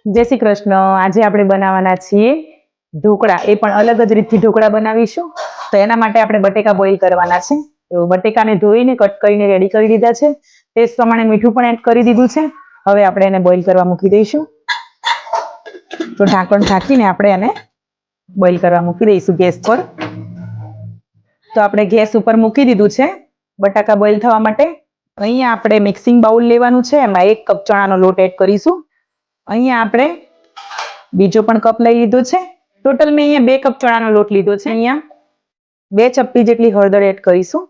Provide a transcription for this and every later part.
જય શ્રી કૃષ્ણ। આજે આપણે બનાવવાના છીએ ઢોકળા। એ પણ અલગ જ રીતથી ઢોકળા બનાવીશું। તો એના માટે આપણે બટેકા બોઇલ કરવાના છે। તો બટેકાને ધોઈને કટ કરીને રેડી કરી દીધા છે। ટેસ્ટ પ્રમાણે મીઠું પણ એડ કરી દીધું છે। હવે આપણે એને બોઇલ કરવા મૂકી દઈશું। તો ઢાંકણ ઢાંકીને આપણે એને બોઇલ કરવા મૂકી દઈશું ગેસ પર। તો આપણે ગેસ ઉપર મૂકી દીધું છે બટાકા બોઇલ થવા માટે। અહીંયા આપણે મિક્સિંગ બાઉલ લેવાનું છે। એમાં 1 કપ ચણાનો લોટ એડ કરીશું। અહીંયા આપણે બીજો પણ કપ લઈ લીધો છે। ટોટલ મેં અહીંયા 2 કપ ચણાનો લોટ લીધો છે। અહીંયા 2 ચપટી જેટલી હળદર એડ કરીશું।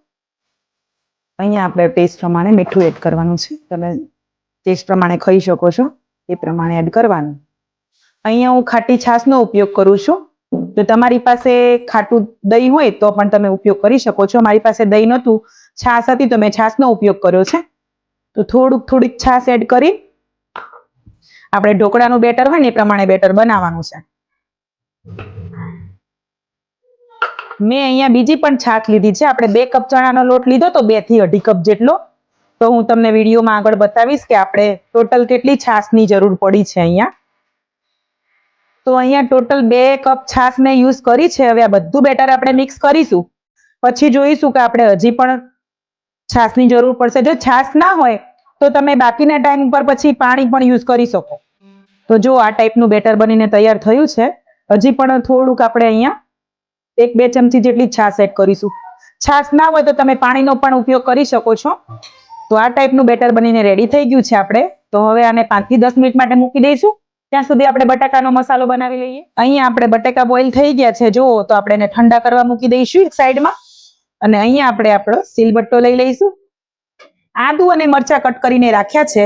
અહીંયા આપણે ટેસ્ટ પ્રમાણે મીઠું એડ કરવાનું છે। તમે ટેસ્ટ પ્રમાણે ખાઈ શકો છો એ પ્રમાણે એડ કરવાનું। અહીંયા હું ખાટી છાશનો ઉપયોગ કરું છું। તો તમારી પાસે ખાટું દહીં હોય તો પણ તમે ઉપયોગ કરી શકો છો। મારી પાસે દહીં નહોતું, છાશ હતી તો મેં છાશનો ઉપયોગ કર્યો છે। તો થોડીક છાશ એડ કરી આપણે ઢોકળાનું બેટર હોય ને એ પ્રમાણે બેટર બનાવવાનું છે। મેં અહીંયા બીજી પણ છાશ લીધી છે। આપણે 2 કપ ચણાનો લોટ લીધો તો 2 થી 2.5 કપ જેટલો। તો હું તમને વિડીયોમાં આગળ બતાવીશ કે આપણે ટોટલ કેટલી છાશની જરૂર પડી છે અહીંયા। તો અહીંયા ટોટલ 2 કપ છાશને યુઝ કરી છે। હવે આ બધું બેટર આપણે મિક્સ કરીશું। પછી જોઈશું કે આપણે હજી પણ છાશની જરૂર પડશે। જો છાશ ના હોય તો તમે બાકીના ટાઈમ ઉપર પછી પાણી પણ યુઝ કરી શકો। તો જો આ ટાઈપનું બેટર બનીને તૈયાર થયું છે। હજી પણ થોડુંક આપણે અહીંયા 1-2 ચમચી જેટલી છાશ એડ કરીશું। છાશ ના હોય તો તમે પાણીનો પણ ઉપયોગ કરી શકો છો। તો આ ટાઈપનું બેટર બનીને રેડી થઈ ગયું છે આપણે। તો હવે આને 5 થી 10 મિનિટ માટે મૂકી દઈશું। ત્યાં સુધી આપણે બટાકાનો મસાલો બનાવી લઈએ। અહીંયા આપણે બટાકા બોઇલ થઈ ગયા છે જો, તો આપણે એને ઠંડા કરવા મૂકી દઈશું એક સાઈડમાં। અને અહીંયા આપણે આપણો સિલબટ્ટો લઈ લઈશું। આદુ અને મરચા કટ કરીને રાખ્યા છે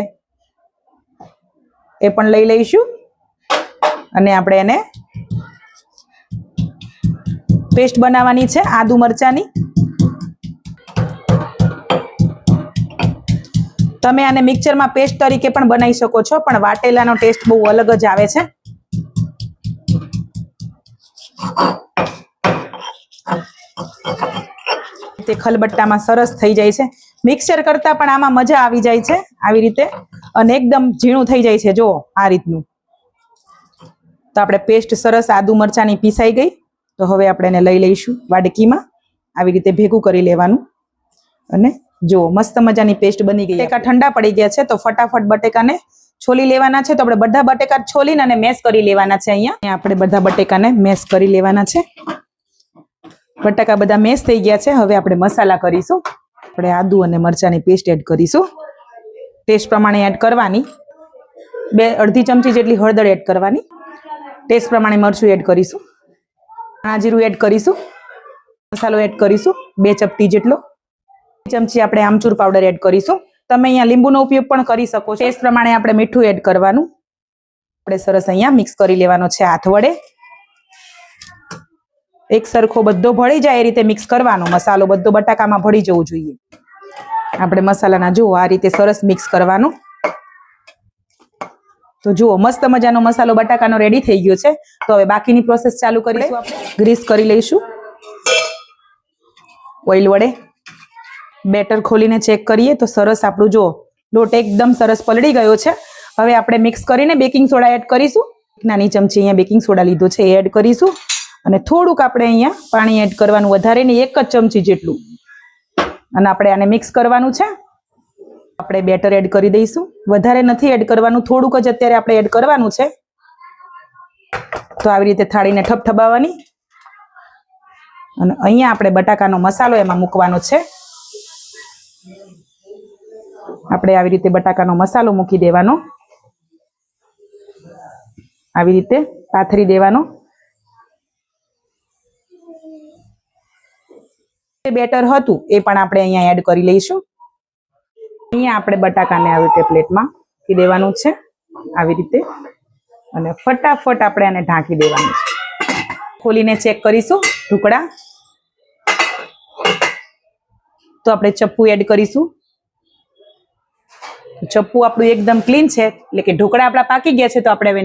એ પણ લઈ લઈશું। અને આપણે એને પેસ્ટ બનાવવાની છે આદુ મરચાની। તમે આને મિક્સરમાં પેસ્ટ તરીકે પણ બનાવી શકો છો, પણ વાટેલાનો ટેસ્ટ બહુ અલગ જ આવે છે। તે ખલબટ્ટામાં સરસ થઈ જાય છે। મિક્સર કરતા પણ આમાં મજા આવી જાય છે આવી રીતે, અને એકદમ ઝીણું થઈ જાય છે જો આ રીતનું। તો આપણે પેસ્ટ સરસ આદુ મરચાની પીસાઈ ગઈ। તો હવે આપણે એને લઈ લઈશું વાડકીમાં। આવી રીતે ભેગું કરી લેવાનું। અને જો મસ્ત મજાની પેસ્ટ બની ગઈ। બટેકા ઠંડા પડી ગયા છે તો ફટાફટ બટેકાને છોલી લેવાના છે। તો આપણે બધા બટેકા છોલીને અને મેશ કરી લેવાના છે। અહીંયા આપણે બધા બટેકાને મેશ કરી લેવાના છે। બટાકા બધા મેશ થઈ ગયા છે। હવે આપણે મસાલા કરીશું। આપણે આદુ અને મરચાની પેસ્ટ એડ કરીશું। ટેસ્ટ પ્રમાણે એડ કરવાની। 2-2.5 ચમચી જેટલી હળદર એડ કરવાની। ટેસ્ટ પ્રમાણે મરચું એડ કરીશું। ધાણા જીરું એડ કરીશું। મસાલો એડ કરીશું 2 ચપટી જેટલો। 1 ચમચી આપણે આમચૂર પાવડર એડ કરીશું। તમે અહીંયા લીંબુનો ઉપયોગ પણ કરી શકો છો। ટેસ્ટ પ્રમાણે આપણે મીઠું એડ કરવાનું। આપણે સરસ અહીંયા મિક્સ કરી લેવાનો છે હાથ વડે। એક સરખો બધો ભળી જાય એ રીતે મિક્સ કરવાનો। મસાલો બધો બટાકામાં ભળી જવું જોઈએ। આપણે મસાલાના જુઓ આ રીતે સરસ મિક્સ કરવાનું। તો જુઓ મસ્ત મજાનો મસાલો બટાકાનો રેડી થઈ ગયો છે। તો હવે બાકીની પ્રોસેસ ચાલુ કરીશું। આપણે ગ્રીસ કરી લઈશું ઓઇલ વડે। બેટર ખોલીને ચેક કરીએ તો સરસ આપણું જો લોટ એકદમ સરસ પલળી ગયો છે। હવે આપણે મિક્સ કરીને બેકિંગ સોડા એડ કરીશું। 1 નાની ચમચી અહીંયા બેકિંગ સોડા લીધો છે એ એડ કરીશું। અને થોડુંક આપણે અહીંયા પાણી એડ કરવાનું, વધારે નહીં 1 જ ચમચી જેટલું। અને આપણે આને મિક્સ કરવાનું છે। આપણે બેટર એડ કરી દઈશું। વધારે નથી એડ કરવાનું, થોડુંક જ અત્યારે આપણે એડ કરવાનું છે। તો આવી રીતે થાળીને ઠપઠબાવવાની। અને અહીંયા આપણે બટાકાનો મસાલો એમાં મૂકવાનો છે। આપણે આવી રીતે બટાકાનો મસાલો મૂકી દેવાનો। આવી રીતે પાથરી દેવાનો। બેટર હતું એ પણ આપણે અહીંયા એડ કરી લઈશું। અહીંયા આપણે બટાકાને આવી રીતે પ્લેટમાં મૂકી દેવાનું છે આવી રીતે। અને ફટાફટ આપણે આને ઢાંકી દેવાનું છે। ખોલીને ચેક કરીશું ઢોકળા। તો આપણે ચપ્પુ એડ કરીશું। ચપ્પુ આપણું એકદમ ક્લીન છે, એટલે કે ઢોકળા આપણા પાકી ગયા છે। તો આપણે હવે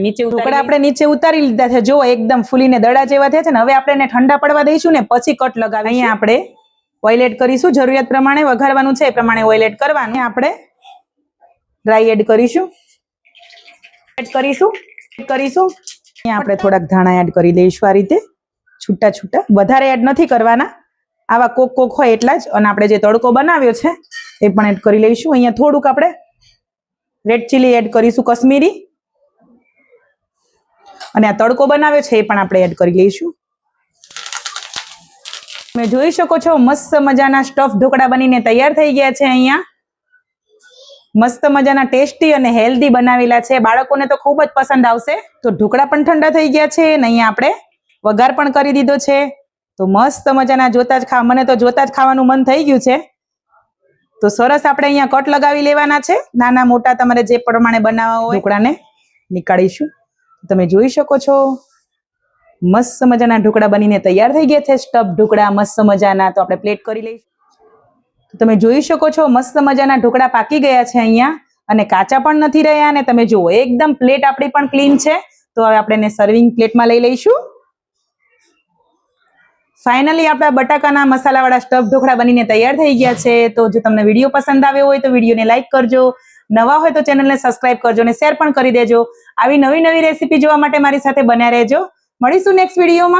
નીચે ઉતારી લીધા છે। જો એકદમ ફૂલીને દડા જેવા થયા છે ને। હવે આપણે એને ઠંડા પડવા દઈશું ને પછી કટ લગાવીશું। અહીંયા આપણે ઓઇલ એડ કરીશું। જરૂરિયાત પ્રમાણે વઘારવાનું છે એ પ્રમાણે ઓઇલ એડ કરવાનું। આપણે ડ્રાય એડ કરીશું। કરીશું. અહીંયા આપણે થોડાક ધાણા એડ કરી લઈશું આ રીતે છૂટા છૂટા, વધારે એડ નથી કરવાના, આવા કોક કોક હોય એટલા જ. અને આપણે જે તડકો બનાવ્યો છે એ પણ એડ કરી લઈશું. અહીંયા થોડુંક આપણે રેડ ચીલી એડ કરીશું કશ્મીરી, અને આ તડકો બનાવ્યો છે એ પણ આપણે એડ કરી લઈશું. તમે જોઈ શકો છો મસ્ત મજાના સ્ટફ ઢોકળા બનીને તૈયાર થઈ ગયા છે. અહીંયા મસ્ત મજાના ટેસ્ટી અને હેલ્ધી બનાવેલા છે, બાળકોને તો ખૂબ જ પસંદ આવશે. તો ઢોકળા પણ ઠંડા થઈ ગયા છે અને અહીંયા આપણે વઘાર પણ કરી દીધો છે. તો મસ્ત મજાના જોતા જ મને તો જોતા જ ખાવાનું મન થઈ ગયું છે. તો સરસ આપણે અહીંયા કટ લગાવી લેવાના છે, નાના મોટા તમારે જે પ્રમાણે બનાવવા હોય. ઢોકળાને નીકાળીશું. તમે જોઈ શકો છો મસ્ત મજાના ઢોકળા બનીને તૈયાર થઈ ગયા છે, સ્ટફ ઢોકળા મસ્ત મજાના. તો આપણે પ્લેટ કરી લઈશું. તમે જોઈ શકો છો મસ્ત મજાના ઢોકળા પાકી ગયા છે અહીંયા, અને કાચા પણ નથી રહ્યા. અને તમે જુઓ એકદમ પ્લેટ આપણી પણ ક્લીન છે. તો હવે આપણે એને સર્વિંગ પ્લેટમાં લઈ લઈશું. ફાઇનલી આપણા બટાકાના મસાલાવાળા સ્ટફ ઢોકળા બનીને તૈયાર થઈ ગયા છે. તો જો તમને વિડીયો પસંદ આવ્યો હોય તો વિડીયોને લાઈક કરજો, નવા હોય તો ચેનલને સબસ્ક્રાઇબ કરજો અને શેર પણ કરી દેજો. આવી નવી નવી રેસીપી જોવા માટે મારી સાથે બન્યા રહેજો. મળીશું નેક્સ્ટ વિડીયોમાં.